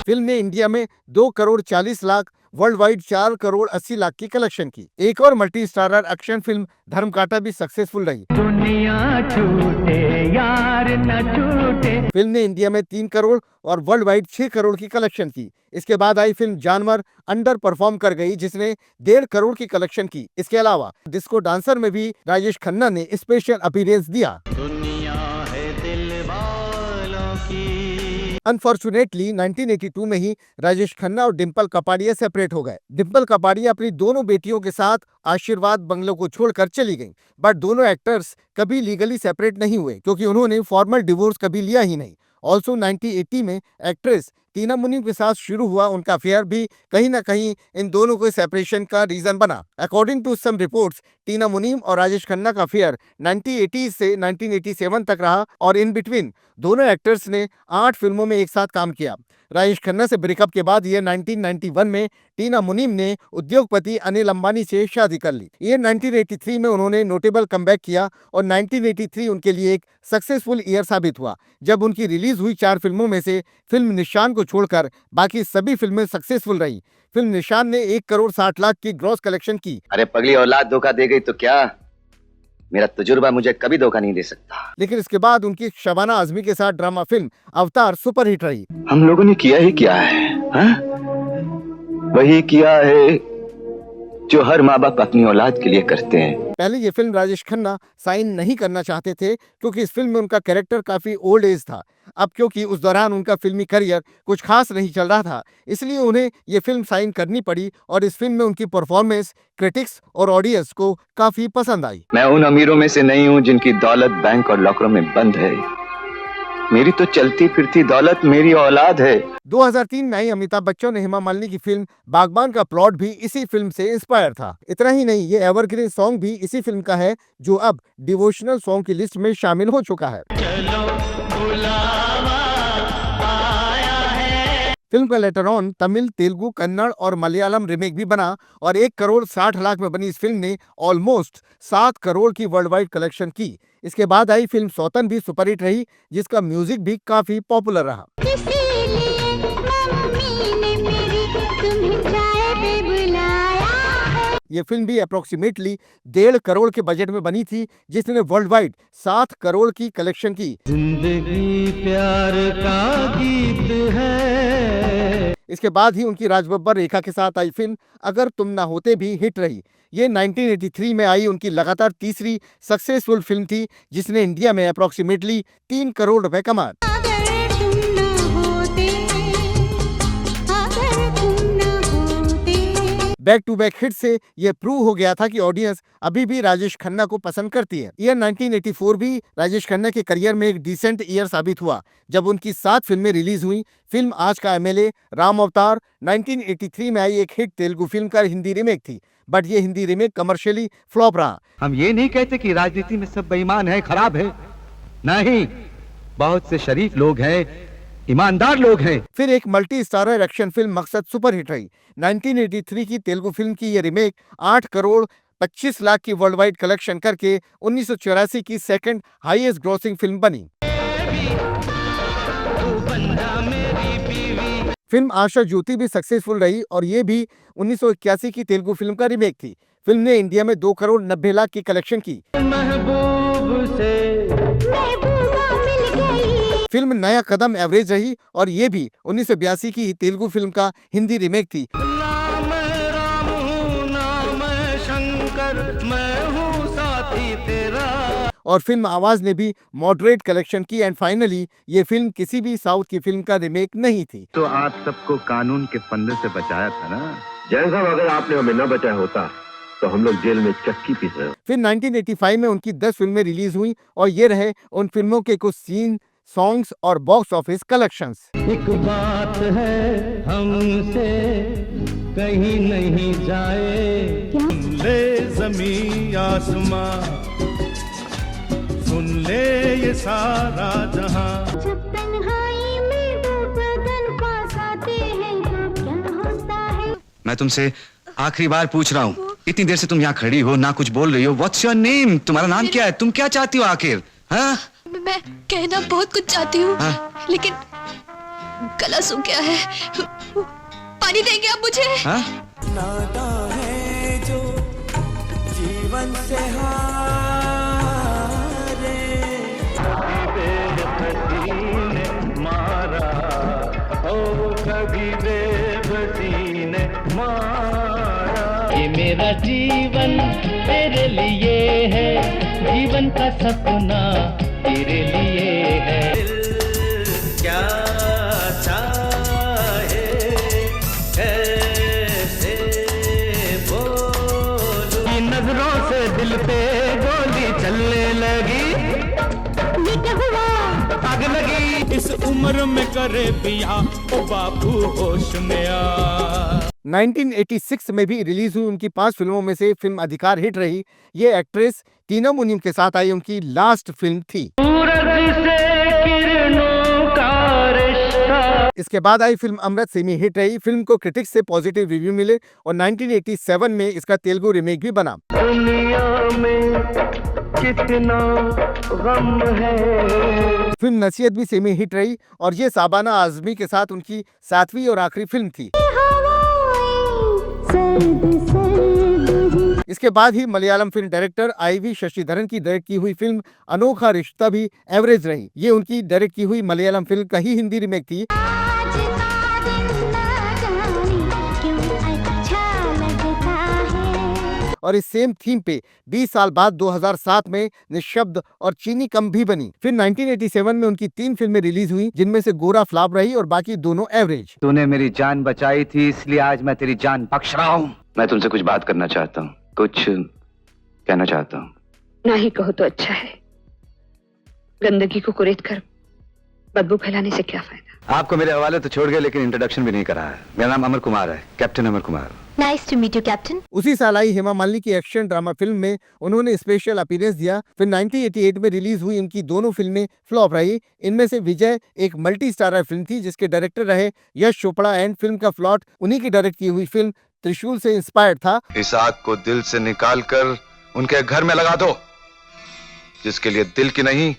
फिल्म ने इंडिया में 2 करोड़ 40 लाख, वर्ल्ड वाइड 4 करोड़ 80 लाख की कलेक्शन की। एक और मल्टी स्टारर एक्शन फिल्म धर्मकांटा भी सक्सेसफुल रही। दुनिया छूटे यार न छूटे। फिल्म ने इंडिया में 3 करोड़ और वर्ल्ड वाइड 6 करोड़ की कलेक्शन की। इसके बाद आई फिल्म जानवर अंडर परफॉर्म कर गई, जिसने 1.5 करोड़ की कलेक्शन की। इसके अलावा डिस्को डांसर में भी राजेश खन्ना ने स्पेशल अपीयरेंस दिया। दुनिया है दिल वालों की। अनफॉर्चुनेटली 1982 में ही राजेश खन्ना और डिम्पल कपाड़िया सेपरेट हो गए। डिम्पल कपाड़िया अपनी दोनों बेटियों के साथ आशीर्वाद बंगलो को छोड़कर चली गईं, बट दोनों एक्टर्स कभी लीगली सेपरेट नहीं हुए क्योंकि उन्होंने फॉर्मल डिवोर्स कभी लिया ही नहीं। ऑल्सो 1980 में एक्ट्रेस टीना मुनीम के साथ शुरू हुआ उनका अफेयर भी कहीं ना कहीं इन दोनों के सेपरेशन का रीजन बना। अकॉर्डिंग टू सम रिपोर्ट्स, टीना मुनीम और राजेश खन्ना का अफेयर 1980 से 1987 तक रहा और इन बिटवीन दोनों एक्टर्स ने 8 फिल्मों में एक साथ काम किया। राजेश खन्ना से ब्रेकअप के बाद ये 1991 में टीना मुनीम ने उद्योगपति अनिल अंबानी से शादी कर ली। ये 1983 में उन्होंने नोटेबल कमबैक किया और 1983 उनके लिए एक सक्सेसफुल ईयर साबित हुआ, जब उनकी रिलीज हुई 4 फिल्मों में से फिल्म निशान को छोड़कर बाकी सभी फिल्में सक्सेसफुल रही। फिल्म निशान ने 1 करोड़ 60 लाख की ग्रॉस कलेक्शन की। अरे पगली औलाद धोखा दे गई तो क्या, मेरा तजुर्बा मुझे कभी धोखा नहीं दे सकता। लेकिन इसके बाद उनकी शबाना आजमी के साथ ड्रामा फिल्म अवतार सुपरहिट रही। हम लोगों ने किया ही क्या है, हा? वही किया है जो हर माँ बाप अपनी औलाद के लिए करते हैं। पहले ये फिल्म राजेश खन्ना साइन नहीं करना चाहते थे क्योंकि इस फिल्म में उनका कैरेक्टर काफी ओल्ड एज था। अब क्योंकि उस दौरान उनका फिल्मी करियर कुछ खास नहीं चल रहा था, इसलिए उन्हें ये फिल्म साइन करनी पड़ी और इस फिल्म में उनकी परफॉर्मेंस क्रिटिक्स और ऑडियंस को काफी पसंद आई। मैं उन अमीरों में से नहीं हूँ जिनकी दौलत बैंक और लॉकरों में बंद है। मेरी तो चलती फिरती दौलत मेरी औलाद है। 2003 में आई अमिताभ बच्चन और हेमा मालिनी की फिल्म बागबान का प्लॉट भी इसी फिल्म से इंस्पायर था। इतना ही नहीं, ये एवरग्रीन सॉन्ग भी इसी फिल्म का है जो अब डिवोशनल सॉन्ग की लिस्ट में शामिल हो चुका है। फिल्म का लेटर ऑन तमिल, तेलुगु, कन्नड़ और मलयालम रीमेक भी बना और 1 करोड़ 60 लाख में बनी इस फिल्म ने ऑलमोस्ट 7 करोड़ की वर्ल्ड वाइड कलेक्शन की। इसके बाद आई फिल्म सौतन भी सुपरहिट रही, जिसका म्यूजिक भी काफी पॉपुलर रहा। ये फिल्म भी अप्रोक्सीमेटली 1.5 करोड़ के बजट में बनी थी, जिसने वर्ल्ड वाइड 7 करोड़ की कलेक्शन की। जिंदगी प्यार का गीत है। इसके बाद ही उनकी राज बब्बर रेखा के साथ आई फिल्म अगर तुम ना होते भी हिट रही। ये 1983 में आई उनकी लगातार तीसरी सक्सेसफुल फिल्म थी, जिसने इंडिया में अप्रोक्सीमेटली 3 करोड़ रुपए कमाए। बैक टू बैक हिट से यह प्रूव हो गया था कि ऑडियंस अभी भी राजेश खन्ना को पसंद करती है। ईयर 1984 भी राजेश खन्ना के करियर में एक डिसेंट ईयर साबित हुआ, जब उनकी 7 फिल्में रिलीज हुई। फिल्म आज का एमएलए, राम अवतार 1983 में आई एक हिट तेलुगु फिल्म का हिंदी रीमेक थी, बट ये हिंदी रीमेक कमर्शियली फ्लॉप रहा। हम ये नहीं कहते कि राजनीति में सब बेईमान है, खराब है, नहीं, बहुत से शरीफ लोग हैं, ईमानदार लोग हैं। फिर एक मल्टी स्टारर एक्शन फिल्म मकसद सुपरहिट रही। 1983 की तेलुगु फिल्म की ये रीमेक 8 करोड़ 25 लाख की वर्ल्ड वाइड कलेक्शन करके 1984 की सेकंड हाईएस्ट ग्रॉसिंग फिल्म बनी। फिल्म आशा ज्योति भी सक्सेसफुल रही और ये भी 1981 की तेलुगु फिल्म का रीमेक थी। फिल्म ने इंडिया में 2 करोड़ 90 लाख की कलेक्शन की। फिल्म नया कदम एवरेज रही और ये भी 1982 की तेलुगु फिल्म का हिंदी रीमेक थी। और फिल्म आवाज ने भी मॉडरेट कलेक्शन की एंड फाइनली ये फिल्म किसी भी साउथ की फिल्म का रीमेक नहीं थी। तो आप सबको कानून के फंदे से बचाया था ना। जैन साहब, अगर आपने हमें न बचाया होता तो हम लोग जेल में चक्की पीस रहे। फिर 1985 में उनकी 10 फिल्में रिलीज हुई और ये रहे उन फिल्मों के कुछ सीन, सॉन्ग्स और बॉक्स ऑफिस कलेक्शंस। एक बात है हमसे कहीं नहीं जाए, सुन ले ज़मीं आसमां, सुन ले ये सारा जहां। जब तन्हाई में दो बदन पास आते हैं तो क्या होता है। मैं तुमसे आखिरी बार पूछ रहा हूँ, इतनी देर से तुम यहाँ खड़ी हो, ना कुछ बोल रही हो। What's your name? तुम्हारा नाम क्या है? तुम क्या चाहती हो आखिर? हाँ? मैं कहना बहुत कुछ चाहती हूँ, लेकिन गला सूख गया है। पानी देंगे आप मुझे? हाँ? नाता है जो जीवन से हारे, बेबसी ने मारा, ओ कभी बेबसी ने मारा। ये मेरा जीवन तेरे लिए है, जीवन का सपना तेरे लिए है। दिल क्या चाहे कैसे बोलूं, नजरों से दिल पे गोली चलने लगी, आग लगी। इस उम्र में करे पिया ओ बापू होश में आ। 1986 में भी रिलीज हुई उनकी 5 फिल्मों में से फिल्म अधिकार हिट रही। ये एक्ट्रेस टीना मुनीम के साथ आई उनकी लास्ट फिल्म थी। सूरज से किरणों का रिश्ता। इसके बाद आई फिल्म अमृत सेमी हिट रही। फिल्म को क्रिटिक्स से पॉजिटिव रिव्यू मिले और 1987 में इसका तेलुगु रीमेक भी बना। दुनिया में कितना गम है। फिल्म नसीहत भी सेमी हिट रही और ये साबाना आजमी के साथ उनकी 7वीं और आखिरी फिल्म थी। इसके बाद ही Malayalam film director IV Sasidharan की डायरेक्ट की हुई फिल्म अनोखा रिश्ता भी एवरेज रही। ये उनकी डायरेक्ट की हुई मलयालम फिल्म का ही हिंदी रीमेक थी। और इस सेम थीम पे 20 साल बाद 2007 में निशब्द और चीनी कम भी बनी। फिर 1987 में उनकी 3 फिल्में रिलीज हुई, जिनमें से गोरा फ्लॉप रही और बाकी दोनों एवरेज। तूने मेरी जान बचाई थी, इसलिए आज मैं तेरी जान बख्श रहा हूँ। मैं तुमसे कुछ बात करना चाहता हूँ, कुछ कहना चाहता हूँ। ना ही कहो तो अच्छा है। गंदगी को कुरेद कर बदबू फैलाने से क्या फायदा। आपको मेरे हवाले तो छोड़ गए, लेकिन इंट्रोडक्शन भी नहीं करा है। मेरा नाम अमर कुमार है, captain Amar Kumar. Nice to meet you captain. उसी साल आई हेमा मालिनी की एक्शन ड्रामा फिल्म में उन्होंने स्पेशल अपीयरेंस दिया। फिर 1988 में रिलीज हुई उनकी दोनों फिल्में फ्लॉप रही। इनमें से विजय एक मल्टी स्टारर फिल्म थी, जिसके डायरेक्टर रहे यश चोपड़ा एंड फिल्म का प्लॉट उन्हीं की डायरेक्ट की हुई फिल्म त्रिशूल से इंस्पायर्ड था। इस आग को दिल से निकाल कर उनके घर में लगा दो, जिसके लिए दिल की नहीं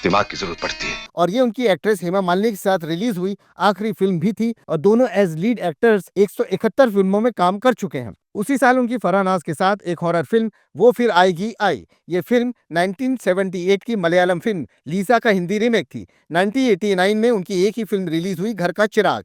दिमाग की जरूरत पड़ती है। और ये उनकी एक्ट्रेस हेमा मालिनी के साथ रिलीज हुई आखिरी फिल्म भी थी और दोनों एज लीड एक्टर्स 171 फिल्मों में काम कर चुके हैं। उसी साल उनकी फरहान नाज के साथ एक हॉरर फिल्म वो फिर आएगी आई। ये फिल्म 1978 की मलयालम फिल्म लीसा का हिंदी रीमेक थी। 1989 में उनकी एक ही फिल्म रिलीज हुई घर का चिराग।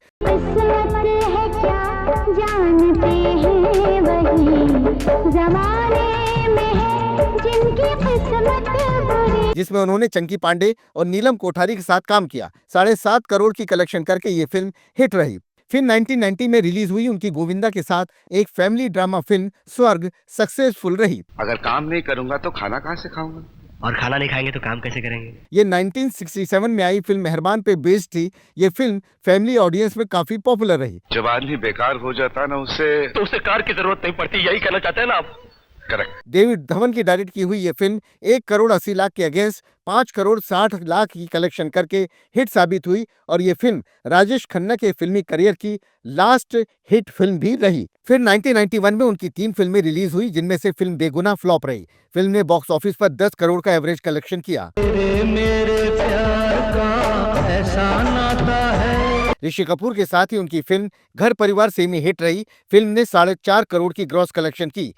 जिसमें उन्होंने चंकी पांडे और नीलम कोठारी के साथ काम किया। 7.5 करोड़ की कलेक्शन करके ये फिल्म हिट रही। फिर 1990 में रिलीज हुई उनकी गोविंदा के साथ एक फैमिली ड्रामा फिल्म स्वर्ग सक्सेसफुल रही। अगर काम नहीं करूंगा तो खाना कहाँ से खाऊंगा, और खाना नहीं खाएंगे तो काम कैसे करेंगे। ये 1967 में आई फिल्म मेहरबान पे बेस्ड थी। ये फिल्म फैमिली ऑडियंस में काफी पॉपुलर रही। जब आदमी बेकार हो जाता ना उसे कार की जरूरत नहीं पड़ती, यही कहना चाहते हैं ना आप। करेक्ट। डेविड धवन की डायरेक्ट की हुई ये फिल्म 1 करोड़ 80 लाख के अगेंस्ट 5 करोड़ 60 लाख की कलेक्शन करके हिट साबित हुई और ये फिल्म राजेश खन्ना के फिल्मी करियर की लास्ट हिट फिल्म भी रही। फिर 1991 में उनकी 3 फिल्में रिलीज हुई, जिनमें से फिल्म बेगुनाह फ्लॉप रही। फिल्म ने बॉक्स ऑफिस पर 10 करोड़ का एवरेज कलेक्शन किया। मेरे प्यार का ऐसा नाता है। ऋषि कपूर के साथ ही उनकी फिल्म घर परिवार सेमी हिट रही। फिल्म ने 4.5 करोड़ की ग्रॉस कलेक्शन की।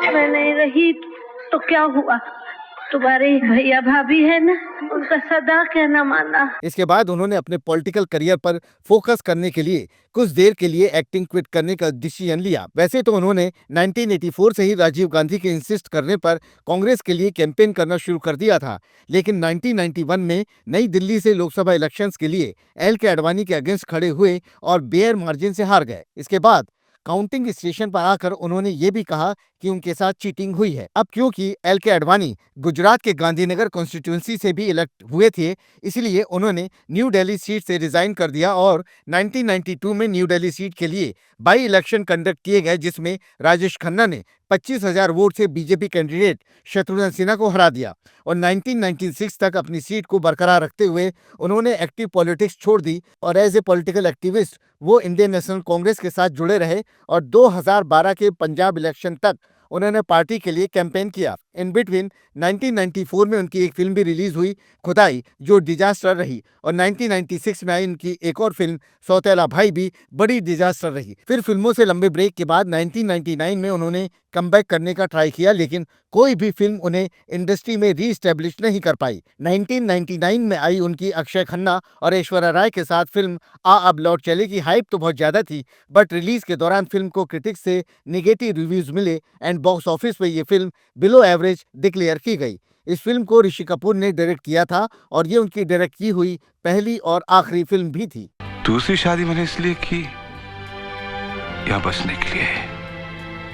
मैं नहीं रही तो क्या हुआ, तुम्हारे भैया भाभी है ना, उनका सदा कहना माना। इसके बाद उन्होंने अपने पॉलिटिकल करियर पर फोकस करने के लिए कुछ देर के लिए एक्टिंग क्विट करने का डिसीजन लिया। वैसे तो उन्होंने 1984 से ही राजीव गांधी के इंसिस्ट करने पर कांग्रेस के लिए कैंपेन करना शुरू कर दिया था, लेकिन 1991 में नई दिल्ली से लोकसभा इलेक्शंस के लिए LK आडवाणी के अगेंस्ट खड़े हुए और बेयर मार्जिन से हार गए। इसके बाद काउंटिंग स्टेशन पर आकर उन्होंने ये भी कहा कि उनके साथ चीटिंग हुई है। अब क्योंकि LK आडवाणी गुजरात के गांधीनगर कॉन्स्टिट्यूंसी से भी इलेक्ट हुए थे, इसलिए उन्होंने न्यू दिल्ली सीट से रिजाइन कर दिया और 1992 में न्यू दिल्ली सीट के लिए बाई इलेक्शन कंडक्ट किए गए, जिसमें राजेश खन्ना ने 25,000 वोट से बीजेपी कैंडिडेट शत्रुघ्न सिन्हा को हरा दिया और 1996 तक अपनी सीट को बरकरार रखते हुए उन्होंने एक्टिव पॉलिटिक्स छोड़ दी और एज ए पॉलिटिकल एक्टिविस्ट वो इंडियन नेशनल कांग्रेस के साथ जुड़े रहे और 2012 के पंजाब इलेक्शन तक उन्होंने पार्टी के लिए कैंपेन किया। इन बिटवीन 1994 में उनकी एक फिल्म भी रिलीज हुई, खुदाई, जो डिजास्टर रही और 1996 में आई उनकी एक और फिल्म सौतेला भाई भी बड़ी डिजास्टर रही। फिर फिल्मों से लंबे ब्रेक के बाद 1999 में उन्होंने कमबैक करने का ट्राई किया, लेकिन कोई भी फिल्म उन्हें इंडस्ट्री में रीस्टैब्लिश नहीं कर पाई। 1999 में आई उनकी अक्षय खन्ना और ऐश्वर्या राय के साथ फिल्म आ अब लौट चले की हाइप तो बहुत ज्यादा थी, बट रिलीज के दौरान फिल्म को क्रिटिक्स से नेगेटिव रिव्यूज मिले एंड बॉक्स ऑफिस पे ये फिल्म बिलो एवरेज डिक्लेयर की गई। इस फिल्म को ऋषि कपूर ने डायरेक्ट किया था और ये उनकी डायरेक्ट की हुई पहली और आखिरी फिल्म भी थी। दूसरी शादी मैंने इसलिए की यहाँ बसने के लिए।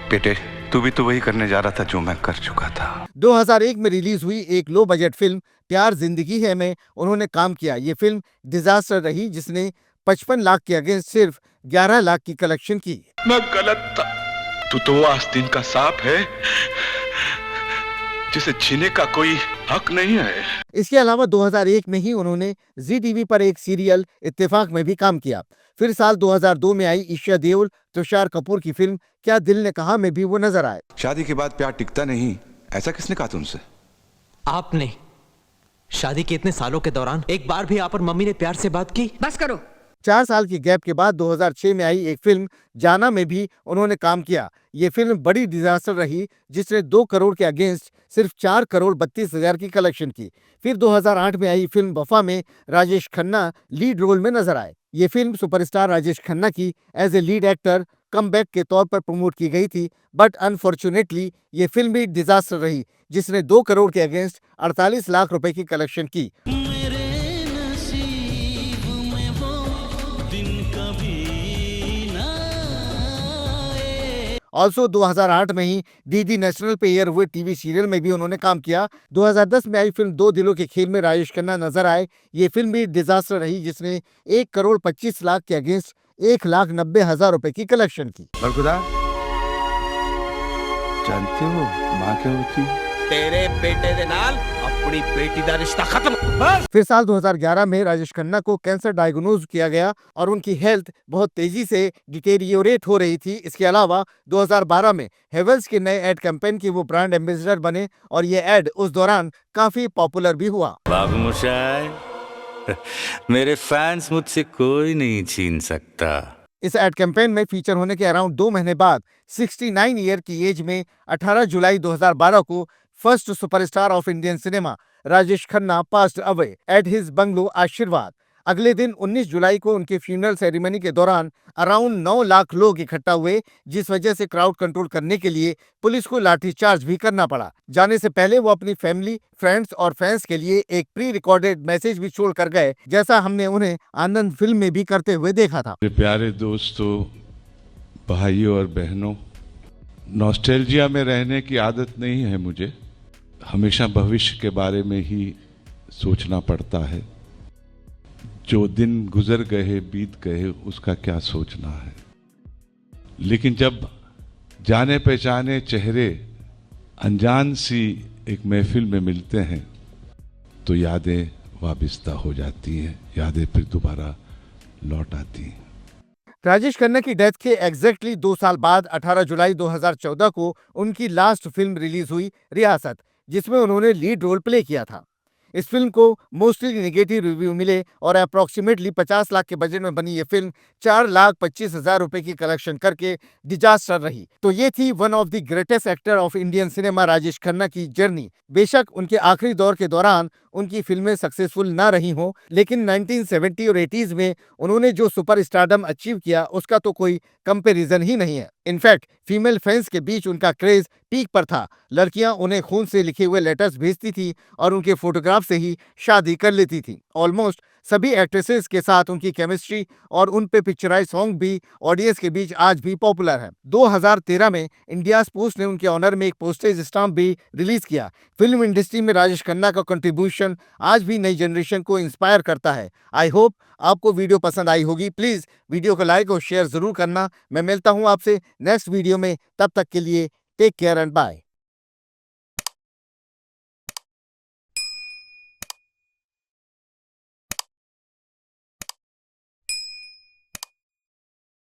बेटे, तू भी तो वही करने जा रहा था जो मैं कर चुका था। 2001 में रिलीज हुई एक लो बजट फिल्म प्यार जिंदगी है में उन्होंने काम किया। ये फिल्म डिजास्टर रही जिसने 55 लाख के अगेंस्ट सिर्फ 11 लाख की कलेक्शन की। मैं गलत था। तू तो वो आस्तीन का सांप है जिसे छीने का कोई हक नहीं है। इसके अलावा 2001 में ही उन्होंने जी टीवी पर एक सीरियल इत्तेफाक में भी काम किया। फिर साल 2002 में आई ईशा देओल तुषार कपूर की फिल्म क्या दिल ने कहा में भी वो नजर आए। शादी के बाद प्यार टिकता नहीं, ऐसा किसने कहा तुमसे? आपने। शादी के इतने सालों के दौरान एक बार भी आप और मम्मी ने प्यार से बात की? बस करो। 4 साल की गैप के बाद 2006 में आई एक फिल्म जाना में भी उन्होंने काम किया। ये फिल्म बड़ी डिजास्टर रही जिसने 2 करोड़ के अगेंस्ट सिर्फ 4 करोड़ 32 हजार की कलेक्शन की। फिर 2008 में आई फिल्म वफा में राजेश खन्ना लीड रोल में नजर आए। ये फिल्म सुपरस्टार राजेश खन्ना की as a lead actor comeback के तौर पर प्रमोट की गई थी, बट अनफॉर्चुनेटली ये फिल्म भी डिजास्टर रही जिसने 2 करोड़ के अगेंस्ट 48 लाख रुपए की कलेक्शन की। ऑल्सो 2008 में ही डीडी नेशनल पे एयर हुए टीवी सीरियल में भी उन्होंने काम किया। 2010 में आई फिल्म 2 दिलों के खेल में राजेश खन्ना नजर आए। ये फिल्म भी डिजास्टर रही जिसने 1 करोड़ 25 लाख के अगेंस्ट 1,90,000 रुपए की कलेक्शन की। बरगुदा, जानते हो माँ क्या होती? तेरे बेटे दे नाल अपनी बेटी दा रिश्ता खत्म। फिर साल 2011 में राजेश खन्ना को कैंसर डायग्नोज किया गया और उनकी हेल्थ बहुत तेजी से डिटेरियोरेट हो रही थी। इसके अलावा 2012 में हेवल्स के नए एड कैंपेन की वो ब्रांड एम्बेसडर बने और ये एड उस दौरान काफी पॉपुलर भी हुआ। बाबू मोशाय, मेरे फैंस मुझसे कोई नहीं छीन सकता। इस एड कैंपेन में फीचर होने के अराउंड 2 महीने बाद 69 ईयर की एज में 18 जुलाई 2012 को first superstar of Indian cinema Rajesh Khanna passed away at his bungalow आशीर्वाद। अगले दिन 19 जुलाई को उनके फ्यूनरल सेरेमनी के दौरान अराउंड 9 लाख लोग इकट्ठा हुए, जिस वजह से क्राउड कंट्रोल करने के लिए पुलिस को लाठीचार्ज भी करना पड़ा। जाने से पहले वो अपनी फैमिली, फ्रेंड्स और फैंस के लिए एक प्री रिकॉर्डेड मैसेज भी छोड़ कर गए, जैसा हमने उन्हें आनंद फिल्म में भी करते हुए देखा था। प्यारे दोस्तों, भाइयों और बहनों, नॉस्टैल्जिया में रहने की आदत नहीं है मुझे। हमेशा भविष्य के बारे में ही सोचना पड़ता है। जो दिन गुजर गए, बीत गए, उसका क्या सोचना है। लेकिन जब जाने पहचाने चेहरे अनजान सी एक महफिल में मिलते हैं तो यादें वाबिस्ता हो जाती हैं, यादें फिर दोबारा लौट आती हैं। राजेश खन्ना की डेथ के एग्जैक्टली 2 साल बाद 18 जुलाई 2014 को उनकी लास्ट फिल्म रिलीज हुई, रियासत, जिसमें उन्होंने लीड रोल प्ले किया था। इस फिल्म को मोस्टली नेगेटिव रिव्यू मिले और अप्रॉक्सीमेटली 50 लाख के बजट में बनी ये फिल्म 4,25,000 रुपए की कलेक्शन करके डिजास्टर रही। तो ये थी one of the greatest actor of Indian cinema Rajesh Khanna की जर्नी। बेशक उनके आखिरी दौर के दौरान उनकी फिल्में सक्सेसफुल ना रही हों, लेकिन 1970 और 80s में उन्होंने जो सुपर स्टारडम अचीव किया उसका तो कोई कंपैरिजन ही नहीं है। इनफैक्ट फीमेल फैंस के बीच उनका क्रेज पीक पर था। लड़कियां उन्हें खून से लिखे हुए लेटर्स भेजती थी और उनके फोटोग्राफ से ही शादी कर लेती थी। ऑलमोस्ट सभी एक्ट्रेसेस के साथ उनकी केमिस्ट्री और उन पे पिक्चराइज सॉन्ग भी ऑडियंस के बीच आज भी पॉपुलर है। 2013 में इंडिया पोस्ट ने उनके ऑनर में एक पोस्टेज स्टाम्प भी रिलीज किया। फिल्म इंडस्ट्री में राजेश खन्ना का कंट्रीब्यूशन आज भी नई जनरेशन को इंस्पायर करता है। आई होप आपको वीडियो पसंद आई होगी। प्लीज वीडियो को लाइक और शेयर जरूर करना। मैं मिलता हूं आपसे नेक्स्ट वीडियो में, तब तक के लिए Take care and bye.